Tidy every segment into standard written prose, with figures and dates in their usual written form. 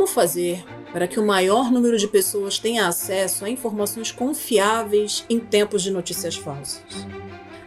fazer para que o maior número de pessoas tenha acesso a informações confiáveis em tempos de notícias falsas?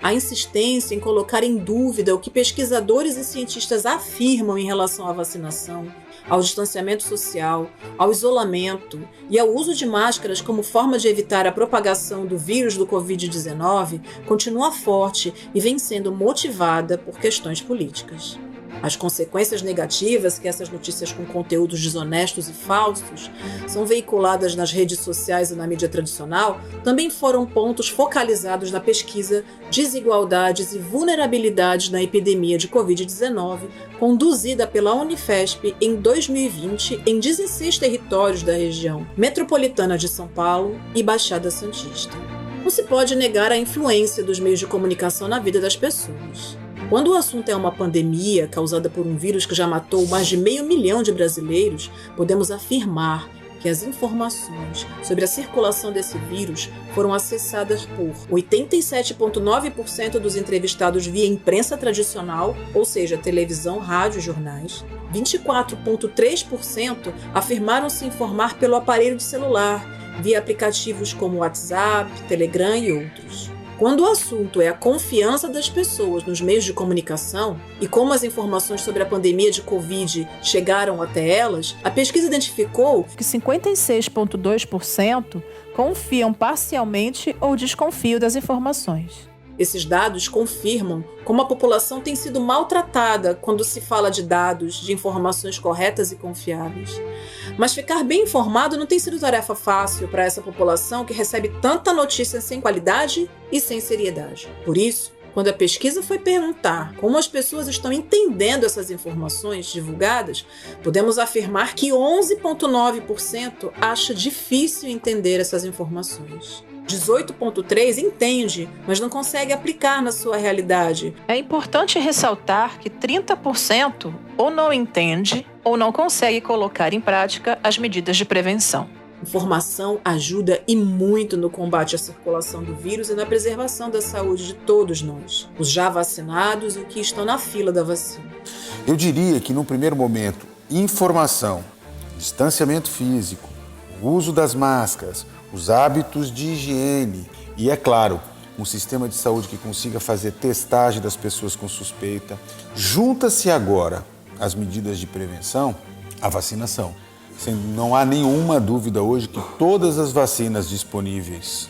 A insistência em colocar em dúvida o que pesquisadores e cientistas afirmam em relação à vacinação, ao distanciamento social, ao isolamento e ao uso de máscaras como forma de evitar a propagação do vírus do Covid-19 continua forte e vem sendo motivada por questões políticas. As consequências negativas que essas notícias com conteúdos desonestos e falsos são veiculadas nas redes sociais e na mídia tradicional também foram pontos focalizados na pesquisa Desigualdades e Vulnerabilidades na Epidemia de Covid-19, conduzida pela Unifesp em 2020 em 16 territórios da região metropolitana de São Paulo e Baixada Santista. Não se pode negar a influência dos meios de comunicação na vida das pessoas. Quando o assunto é uma pandemia causada por um vírus que já matou mais de 500 mil de brasileiros, podemos afirmar que as informações sobre a circulação desse vírus foram acessadas por 87,9% dos entrevistados via imprensa tradicional, ou seja, televisão, rádio e jornais. 24,3% afirmaram se informar pelo aparelho de celular, via aplicativos como WhatsApp, Telegram e outros. Quando o assunto é a confiança das pessoas nos meios de comunicação e como as informações sobre a pandemia de Covid chegaram até elas, a pesquisa identificou que 56,2% confiam parcialmente ou desconfiam das informações. Esses dados confirmam como a população tem sido maltratada quando se fala de dados, de informações corretas e confiáveis. Mas ficar bem informado não tem sido tarefa fácil para essa população que recebe tanta notícia sem qualidade e sem seriedade. Por isso, quando a pesquisa foi perguntar como as pessoas estão entendendo essas informações divulgadas, podemos afirmar que 11,9% acha difícil entender essas informações. 18,3% entende, mas não consegue aplicar na sua realidade. É importante ressaltar que 30% ou não entende ou não consegue colocar em prática as medidas de prevenção. Informação ajuda e muito no combate à circulação do vírus e na preservação da saúde de todos nós, os já vacinados e os que estão na fila da vacina. Eu diria que, no primeiro momento, informação, distanciamento físico, o uso das máscaras, os hábitos de higiene e, é claro, um sistema de saúde que consiga fazer testagem das pessoas com suspeita. Junta-se agora às medidas de prevenção, a vacinação. Não há nenhuma dúvida hoje que todas as vacinas disponíveis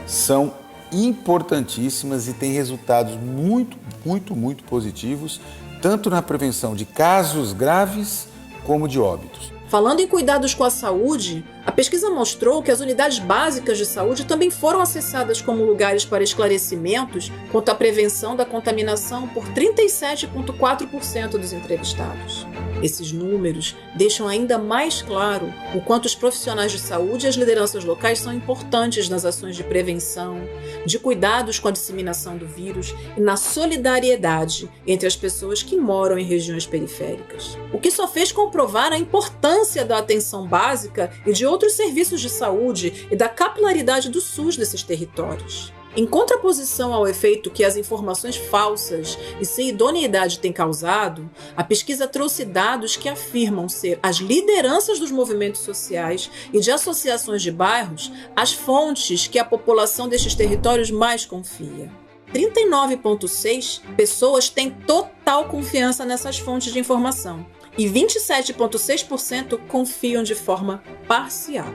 são importantíssimas e têm resultados muito positivos, tanto na prevenção de casos graves como de óbitos. Falando em cuidados com a saúde, a pesquisa mostrou que as unidades básicas de saúde também foram acessadas como lugares para esclarecimentos quanto à prevenção da contaminação por 37,4% dos entrevistados. Esses números deixam ainda mais claro o quanto os profissionais de saúde e as lideranças locais são importantes nas ações de prevenção, de cuidados com a disseminação do vírus e na solidariedade entre as pessoas que moram em regiões periféricas. O que só fez comprovar a importância da atenção básica e de outros serviços de saúde e da capilaridade do SUS nesses territórios. Em contraposição ao efeito que as informações falsas e sem idoneidade têm causado, a pesquisa trouxe dados que afirmam ser as lideranças dos movimentos sociais e de associações de bairros as fontes que a população destes territórios mais confia. 39,6% pessoas têm total confiança nessas fontes de informação e 27,6% confiam de forma parcial.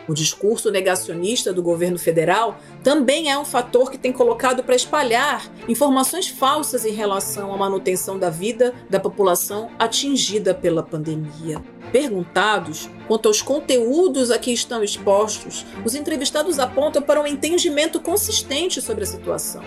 O discurso negacionista do governo federal também é um fator que tem colocado para espalhar informações falsas em relação à manutenção da vida da população atingida pela pandemia. Perguntados quanto aos conteúdos a que estão expostos, os entrevistados apontam para um entendimento consistente sobre a situação.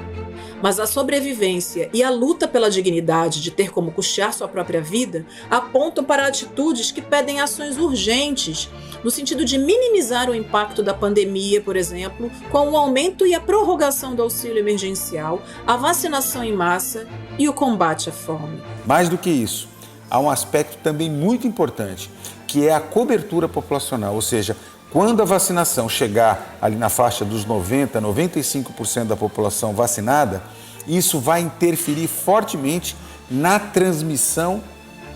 Mas a sobrevivência e a luta pela dignidade de ter como custear sua própria vida apontam para atitudes que pedem ações urgentes, no sentido de minimizar o impacto da pandemia, por exemplo, com o aumento e a prorrogação do auxílio emergencial, a vacinação em massa e o combate à fome. Mais do que isso, há um aspecto também muito importante, que é a cobertura populacional, ou seja, quando a vacinação chegar ali na faixa dos 90%, 95% da população vacinada, isso vai interferir fortemente na transmissão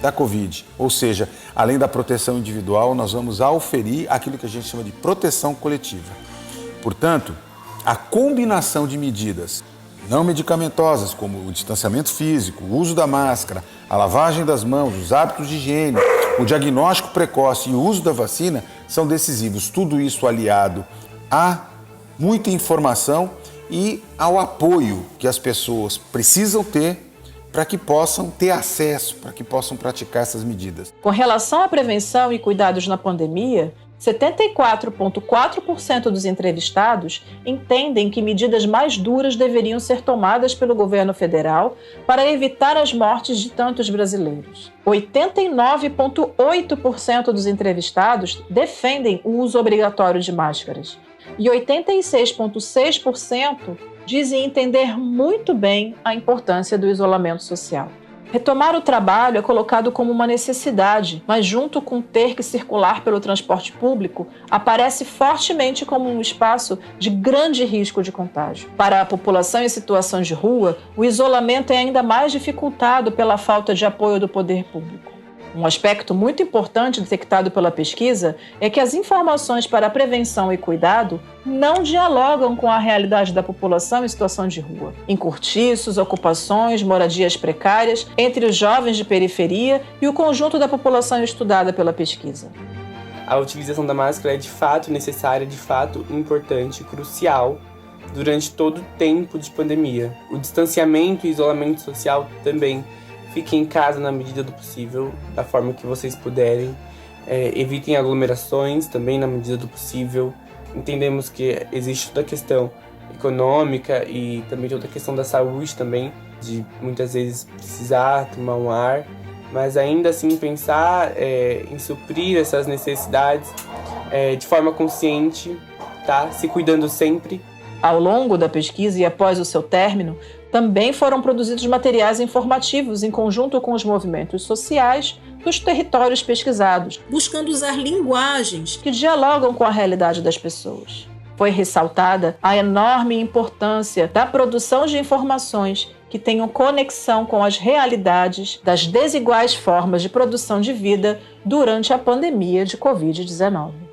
da Covid. Ou seja, além da proteção individual, nós vamos auferir aquilo que a gente chama de proteção coletiva. Portanto, a combinação de medidas não medicamentosas, como o distanciamento físico, o uso da máscara, a lavagem das mãos, os hábitos de higiene, o diagnóstico precoce e o uso da vacina são decisivos. Tudo isso aliado a muita informação e ao apoio que as pessoas precisam ter para que possam ter acesso, para que possam praticar essas medidas. Com relação à prevenção e cuidados na pandemia, 74,4% dos entrevistados entendem que medidas mais duras deveriam ser tomadas pelo governo federal para evitar as mortes de tantos brasileiros. 89,8% dos entrevistados defendem o uso obrigatório de máscaras. E 86,6% dizem entender muito bem a importância do isolamento social. Retomar o trabalho é colocado como uma necessidade, mas junto com ter que circular pelo transporte público, aparece fortemente como um espaço de grande risco de contágio. Para a população em situações de rua, o isolamento é ainda mais dificultado pela falta de apoio do poder público. Um aspecto muito importante detectado pela pesquisa é que as informações para a prevenção e cuidado não dialogam com a realidade da população em situação de rua. Em cortiços, ocupações, moradias precárias, entre os jovens de periferia e o conjunto da população estudada pela pesquisa. A utilização da máscara é de fato necessária, de fato importante, crucial durante todo o tempo de pandemia. O distanciamento e isolamento social também. Fiquem em casa na medida do possível, da forma que vocês puderem. Evitem aglomerações também na medida do possível. Entendemos que existe toda a questão econômica e também toda a questão da saúde também, de muitas vezes precisar tomar um ar, mas ainda assim pensar em suprir essas necessidades de forma consciente, tá? Se cuidando sempre. Ao longo da pesquisa e após o seu término, também foram produzidos materiais informativos em conjunto com os movimentos sociais dos territórios pesquisados, buscando usar linguagens que dialogam com a realidade das pessoas. Foi ressaltada a enorme importância da produção de informações que tenham conexão com as realidades das desiguais formas de produção de vida durante a pandemia de Covid-19.